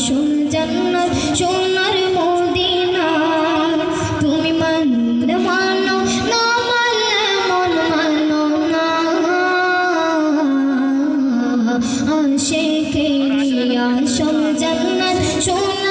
আসল জান্নাত সোনার মদিনা। তুমি মানলে মানো, না মানলে মন মানো না। আশিকেরই আসল জান্নাত সোনার